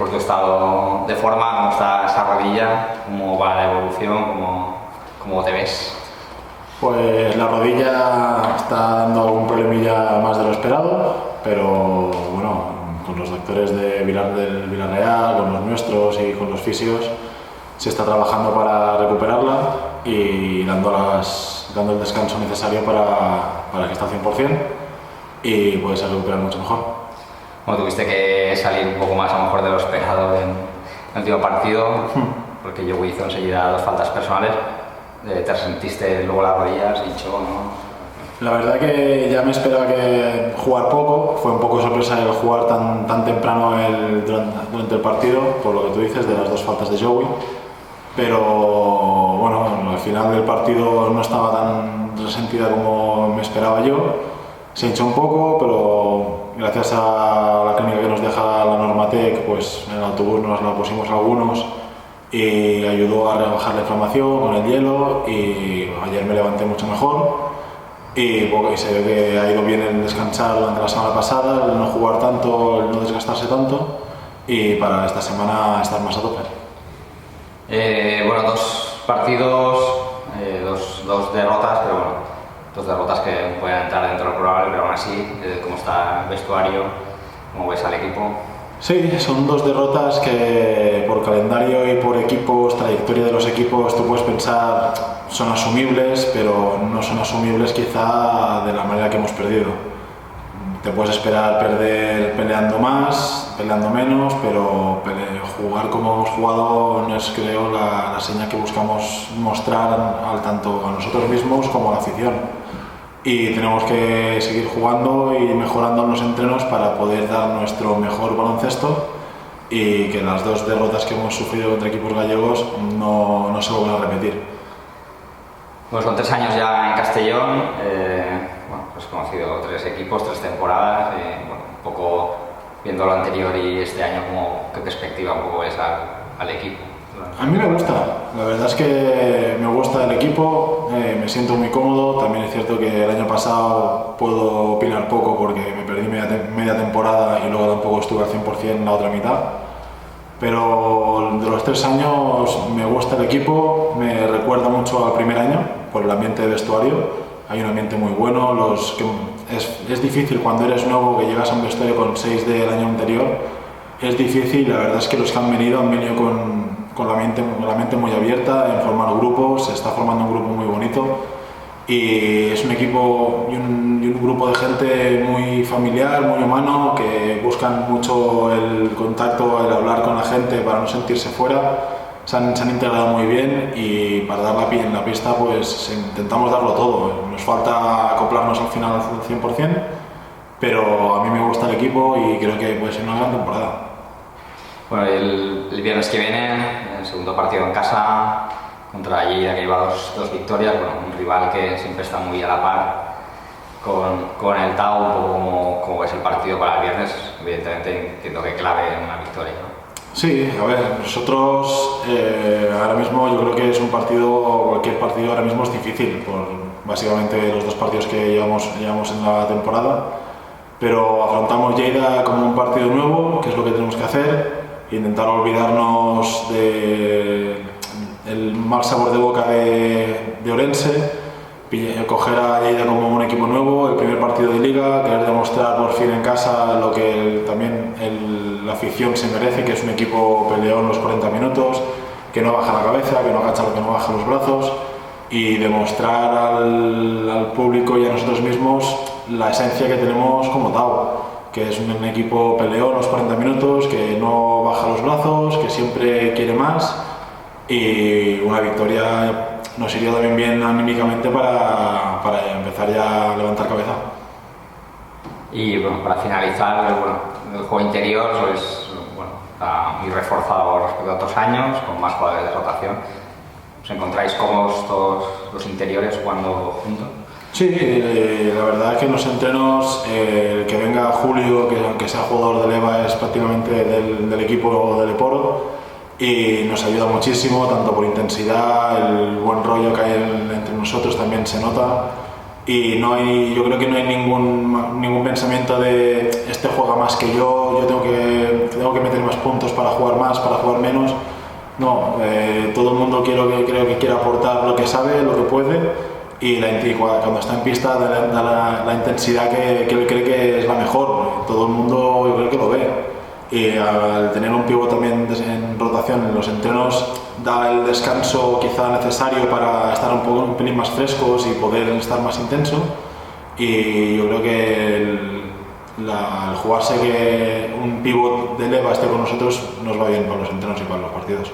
por tu estado de forma, cómo está esa rodilla, cómo va la evolución, cómo te ves. Pues la rodilla está dando un problemilla más de lo esperado, pero bueno, con los doctores del Villarreal, con los nuestros y con los fisios, se está trabajando para recuperarla y dando el descanso necesario para que esté al 100% y poderse recuperar mucho mejor. Bueno, tuviste que salir un poco más a lo mejor de lo esperado en el último partido, porque Joe hizo enseguida 2 faltas personales. ¿Te resentiste luego las rodillas? Dicho, ¿no? La verdad que ya me esperaba que jugar poco, fue un poco sorpresa el jugar tan temprano durante el partido, por lo que tú dices, de las 2 faltas de Joey, pero bueno, al final del partido no estaba tan resentida como me esperaba yo, se hinchó un poco, pero gracias a la clínica que nos deja la Normatec, pues en el autobús nos la pusimos algunos y ayudó a rebajar la inflamación con el hielo y ayer me levanté mucho mejor y se ve que ha ido bien el descansar durante la semana pasada, el no jugar tanto, el no desgastarse tanto y para esta semana estar más a tope. Bueno, 2 partidos, 2 derrotas, pero bueno, 2 derrotas que pueden entrar dentro del probable, pero aún así, ¿cómo está el vestuario? ¿Cómo ves al equipo? Sí, son 2 derrotas que por calendario y por equipos, trayectoria de los equipos, tú puedes pensar son asumibles, pero no son asumibles quizá de la manera que hemos perdido. Te puedes esperar perder peleando más, peleando menos, pero jugar como hemos jugado no es, creo, la señal que buscamos mostrar tanto a nosotros mismos como a la afición. Y tenemos que seguir jugando y mejorando en los entrenos para poder dar nuestro mejor baloncesto y que las 2 derrotas que hemos sufrido contra equipos gallegos no se vuelvan a repetir. Pues con 3 años ya en Castellón, bueno, pues he conocido 3 equipos, 3 temporadas, bueno, un poco viendo lo anterior y este año, ¿qué perspectiva un poco ves al equipo? A mí me gusta, la verdad es que me gusta el equipo, me siento muy cómodo, también es cierto que el año pasado puedo opinar poco porque me perdí media temporada y luego tampoco estuve al 100% en la otra mitad, pero de los 3 años me gusta el equipo, me recuerda mucho al primer año por el ambiente de vestuario, hay un ambiente muy bueno, es difícil cuando eres nuevo que llegas a un vestuario con 6 del año anterior, es difícil, la verdad es que los que han venido con la mente muy abierta en formar grupos, se está formando un grupo muy bonito y es un equipo y un grupo de gente muy familiar, muy humano, que buscan mucho el contacto, el hablar con la gente para no sentirse fuera, se han integrado muy bien y para dar en la pista pues intentamos darlo todo, nos falta acoplarnos al final al 100%, pero a mí me gusta el equipo y creo que puede ser una gran temporada. Bueno, el viernes que viene, el segundo partido en casa contra Lleida, que lleva 2 victorias, bueno, un rival que siempre está muy a la par con el Tau. ¿Cómo es el partido para el viernes? Evidentemente entiendo que clave una victoria, ¿no? Sí, a ver, nosotros ahora mismo yo creo que es un partido, cualquier partido ahora mismo es difícil, por básicamente los 2 partidos que llevamos en la temporada, pero afrontamos Lleida como un partido nuevo, que es lo que tenemos que hacer. Intentar olvidarnos del mal sabor de boca de Orense, coger a Lleida como un equipo nuevo, el primer partido de liga, querer demostrar por fin en casa lo que también la afición se merece, que es un equipo peleón los 40 minutos, que no baja la cabeza, que no agacha, que no baja los brazos y demostrar al público y a nosotros mismos la esencia que tenemos como Tau, que es un equipo peleón los 40 minutos, que no baja los brazos, que siempre quiere más y una victoria nos iría también bien anímicamente para empezar ya a levantar cabeza. Y bueno, para finalizar, el juego interior está muy reforzado respecto a otros años, con más jugadores de rotación. ¿Os encontráis cómodos todos los interiores jugando juntos? Sí, la verdad es que en los entrenos, el que venga Julio, que aunque sea jugador del EVA, es prácticamente del equipo del Eporo y nos ayuda muchísimo, tanto por intensidad, el buen rollo que hay entre nosotros también se nota y yo creo que no hay ningún pensamiento de este juega más que yo tengo que tengo que meter más puntos para jugar más, para jugar menos. No, todo el mundo creo que quiere aportar lo que sabe, lo que puede, y cuando está en pista da la intensidad que él cree que es la mejor. Todo el mundo yo creo que lo ve. Y al tener un pívot también en rotación en los entrenos, da el descanso quizá necesario para estar un pelín más frescos y poder estar más intenso. Y yo creo que el jugarse que un pívot de leva esté con nosotros nos va bien para los entrenos y para los partidos.